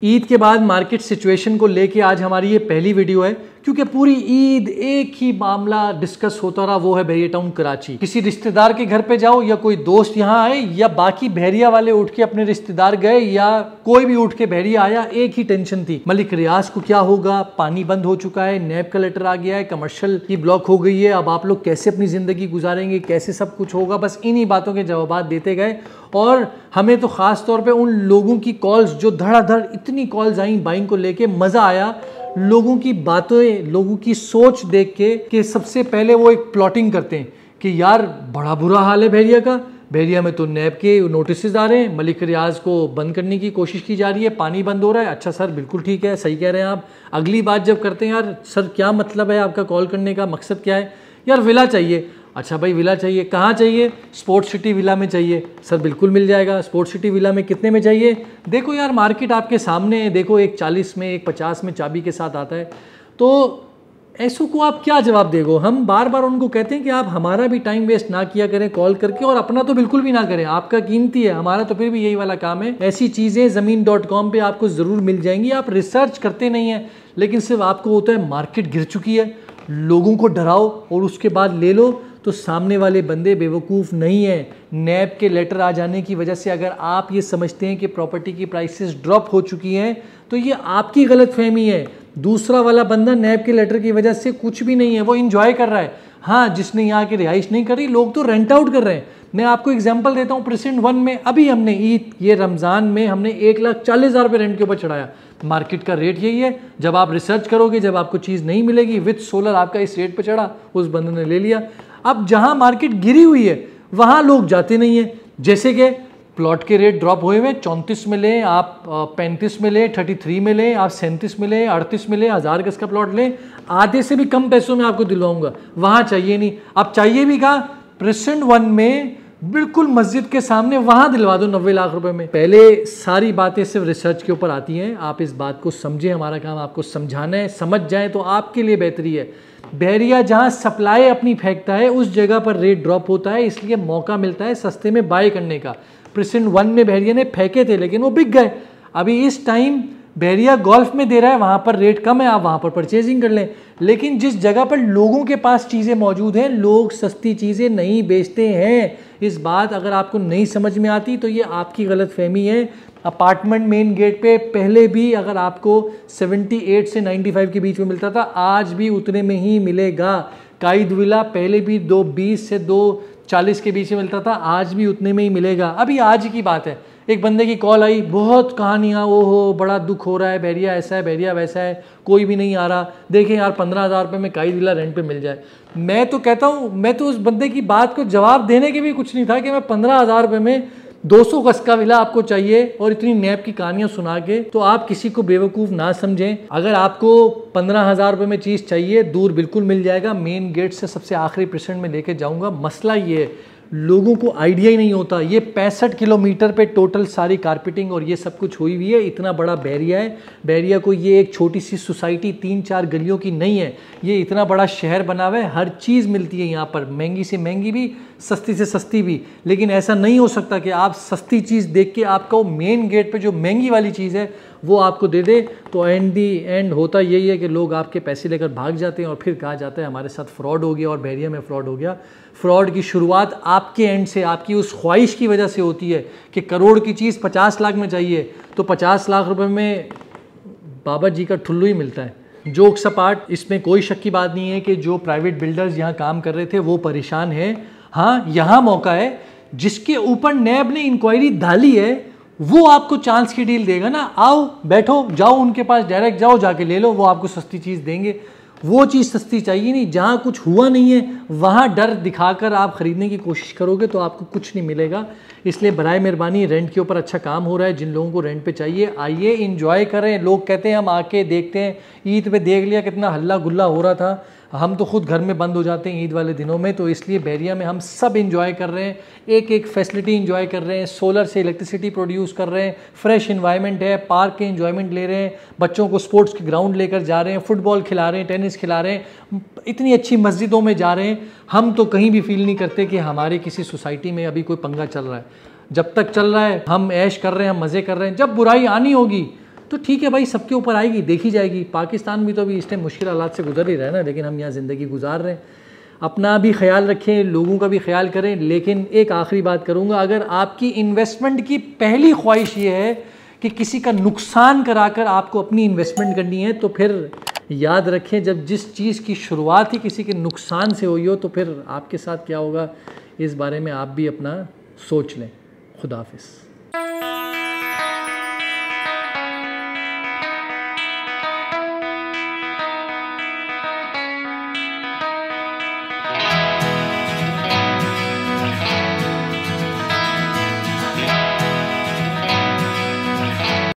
ईद के बाद market situation को लेके आज हमारी ये पहली वीडियो है, क्योंकि पूरी ईद एक ही मामला डिस्कस होता रहा, वो है बहरिया टाउन कराची। किसी रिश्तेदार के घर पे जाओ या कोई दोस्त यहाँ आए या बाकी बहरिया वाले उठ के अपने रिश्तेदार गए या कोई भी उठ के बहरिया आया, एक ही टेंशन थी, मलिक रियाज को क्या होगा, पानी बंद हो चुका है, नैब का लेटर आ गया है, कमर्शियल की ब्लॉक हो गई है, अब आप लोग कैसे अपनी जिंदगी गुजारेंगे, कैसे सब कुछ होगा। बस इन्हीं बातों के जवाब देते गए और हमें तो खास तौर पे उन लोगों की कॉल्स जो धड़ाधड़ इतनी कॉल्स आई बाइंग को लेके, मजा आया लोगों की बातें, लोगों की सोच देख के कि सबसे पहले वो एक प्लॉटिंग करते हैं कि यार बड़ा बुरा हाल है बहरिया का, बहरिया में तो नैब के नोटिस आ रहे हैं, मलिक रियाज को बंद करने की कोशिश की जा रही है, पानी बंद हो रहा है। अच्छा सर, बिल्कुल ठीक है, सही कह रहे हैं आप। अगली बात जब करते हैं, यार सर क्या मतलब है आपका कॉल करने का, मकसद क्या है? यार विला चाहिए। अच्छा भाई विला चाहिए, कहाँ चाहिए? स्पोर्ट्स सिटी विला में चाहिए। सर बिल्कुल मिल जाएगा। स्पोर्ट्स सिटी विला में कितने में चाहिए? देखो यार मार्केट आपके सामने है, देखो एक 40 में एक 50 में चाबी के साथ आता है। तो ऐसों को आप क्या जवाब देगो? हम बार बार उनको कहते हैं कि आप हमारा भी टाइम वेस्ट ना किया करें कॉल करके, और अपना तो बिल्कुल भी ना करें, आपका कीमती है, हमारा तो फिर भी यही वाला काम है। ऐसी चीज़ें ज़मीन.com पे आपको ज़रूर मिल जाएंगी। आप रिसर्च करते नहीं हैं, लेकिन सिर्फ आपको होता है मार्केट गिर चुकी है, लोगों को डराओ और उसके बाद ले लो। तो सामने वाले बंदे बेवकूफ़ नहीं है। नैब के लेटर आ जाने की वजह से अगर आप ये समझते हैं कि प्रॉपर्टी की प्राइसेस ड्रॉप हो चुकी हैं, तो ये आपकी गलतफहमी है। दूसरा वाला बंदा नैब के लेटर की वजह से कुछ भी नहीं है, वो इंजॉय कर रहा है। हाँ, जिसने यहाँ की रिहाइश नहीं करी, लोग तो रेंट आउट कर रहे हैं। मैं आपको एग्जांपल देता हूँ, प्रेसिडेंट 1 में अभी हमने ईद ये रमज़ान में हमने 1,40,000 रुपये रेंट के ऊपर चढ़ाया। मार्केट का रेट यही है। जब आप रिसर्च करोगे, जब आपको चीज़ नहीं मिलेगी, विद सोलर आपका इस रेट पर चढ़ा, उस बंदे ने ले लिया। अब जहां मार्केट गिरी हुई है वहां लोग जाते नहीं है। जैसे कि प्लॉट के रेट ड्रॉप हुए हुए, 34 में लें आप, 35 में लें, 33 में लें आप, 37 में लें, 38 में लें, 1000 गज का प्लॉट लें, आधे से भी कम पैसों में आपको दिलवाऊंगा। वहां चाहिए नहीं। अब चाहिए भी कहाँ? प्रेसिडेंट 1 में बिल्कुल मस्जिद के सामने, वहां दिलवा दो 90 लाख रुपए में। पहले सारी बातें सिर्फ रिसर्च के ऊपर आती हैं। आप इस बात को समझें, हमारा काम आपको समझाना है, समझ जाए तो आपके लिए बेहतरी है। बहरिया जहां सप्लाई अपनी फेंकता है उस जगह पर रेट ड्रॉप होता है, इसलिए मौका मिलता है सस्ते में बाय करने का। प्रेसिडेंट 1 में बहरिया ने फेंके थे लेकिन वो बिक गए। अभी इस टाइम बहरिया गोल्फ में दे रहा है, वहां पर रेट कम है, आप वहां पर परचेजिंग कर लें। लेकिन जिस जगह पर लोगों के पास चीज़ें मौजूद हैं, लोग सस्ती चीज़ें नहीं बेचते हैं। इस बात अगर आपको नहीं समझ में आती तो ये आपकी गलतफहमी है। अपार्टमेंट मेन गेट पे पहले भी अगर आपको 78 से 95 के बीच में मिलता था, आज भी उतने में ही मिलेगा। काइद विला पहले भी 220 से 240 के बीच में मिलता था, आज भी उतने में ही मिलेगा। अभी आज की बात है, एक बंदे की कॉल आई, बहुत कहानियाँ, ओहो बड़ा दुख हो रहा है, बहरिया ऐसा है, बहरिया वैसा है, कोई भी नहीं आ रहा, देखें यार 15,000 रुपये में काइद विला रेंट पे मिल जाए। मैं तो कहता हूँ, मैं तो उस बंदे की बात को जवाब देने के भी कुछ नहीं था कि मैं 15,000 रुपये में 200 गज का विला आपको चाहिए और इतनी नैब की कहानियां सुना के। तो आप किसी को बेवकूफ़ ना समझें। अगर आपको 15,000 रुपये में चीज़ चाहिए, दूर बिल्कुल मिल जाएगा। मेन गेट से सबसे आखिरी % में लेके जाऊंगा। मसला ये है, लोगों को आइडिया ही नहीं होता। ये 65 किलोमीटर पे टोटल सारी कारपेटिंग और ये सब कुछ हुई हुई है। इतना बड़ा बहरिया है। बहरिया को ये एक छोटी सी सोसाइटी 3-4 गलियों की नहीं है, ये इतना बड़ा शहर बना हुआ है। हर चीज़ मिलती है यहाँ पर, महंगी से महंगी भी, सस्ती से सस्ती भी। लेकिन ऐसा नहीं हो सकता कि आप सस्ती चीज़ देख के आपका वो मेन गेट पे जो महंगी वाली चीज़ है वो आपको दे दे। तो एंड दी एंड होता यही है कि लोग आपके पैसे लेकर भाग जाते हैं और फिर कहा जाता है हमारे साथ फ्रॉड हो गया और बहरिया में फ्रॉड हो गया। फ्रॉड की शुरुआत आपके एंड से, आपकी उस ख्वाहिश की वजह से होती है कि करोड़ की चीज़ 50 लाख में चाहिए, तो 50 लाख रुपए में बाबा जी का ठुल्लू ही मिलता है। जोक्स अपार्ट, इसमें कोई शक की बात नहीं है कि जो प्राइवेट बिल्डर्स यहाँ काम कर रहे थे वो परेशान हैं। हाँ, यहाँ मौका है, जिसके ऊपर नैब ने इंक्वायरी डाली है वो आपको चांस की डील देगा ना। आओ बैठो, जाओ उनके पास, डायरेक्ट जाओ, जाके ले लो, वो आपको सस्ती चीज़ देंगे। वो चीज़ सस्ती चाहिए नहीं। जहाँ कुछ हुआ नहीं है वहाँ डर दिखाकर आप ख़रीदने की कोशिश करोगे तो आपको कुछ नहीं मिलेगा। इसलिए बराए मेहरबानी, रेंट के ऊपर अच्छा काम हो रहा है। जिन लोगों को रेंट पे चाहिए आइए, इंजॉय करें। लोग कहते हैं हम आके देखते हैं, ईद पे देख लिया कितना हल्ला गुल्ला हो रहा था, हम तो खुद घर में बंद हो जाते हैं ईद वाले दिनों में। तो इसलिए बहरिया में हम सब इंजॉय कर रहे हैं, एक एक फैसिलिटी इंजॉय कर रहे हैं, सोलर से इलेक्ट्रिसिटी प्रोड्यूस कर रहे हैं, फ्रेश इन्वायरमेंट है, पार्क के इंजॉयमेंट ले रहे हैं, बच्चों को स्पोर्ट्स के ग्राउंड लेकर जा रहे हैं, फुटबॉल खिला रहे हैं, टेनिस खिला रहे हैं, इतनी अच्छी मस्जिदों में जा रहे हैं। हम तो कहीं भी फील नहीं करते कि हमारे किसी सोसाइटी में अभी कोई पंगा चल रहा है। जब तक चल रहा है हम ऐश कर रहे हैं, हम मज़े कर रहे हैं। जब बुराई आनी होगी तो ठीक है भाई, सबके ऊपर आएगी, देखी जाएगी। पाकिस्तान भी तो अभी इस टाइम मुश्किल हालात से गुजर ही रहा है ना, लेकिन हम यहाँ ज़िंदगी गुजार रहे हैं। अपना भी ख्याल रखें, लोगों का भी ख्याल करें। लेकिन एक आखिरी बात करूँगा, अगर आपकी इन्वेस्टमेंट की पहली ख्वाहिश ये है कि किसी का नुकसान कराकर आपको अपनी इन्वेस्टमेंट करनी है, तो फिर याद रखें, जब जिस चीज़ की शुरुआत ही किसी के नुकसान से हुई हो, तो फिर आपके साथ क्या होगा, इस बारे में आप भी अपना सोच लें। खुदा हाफिज़।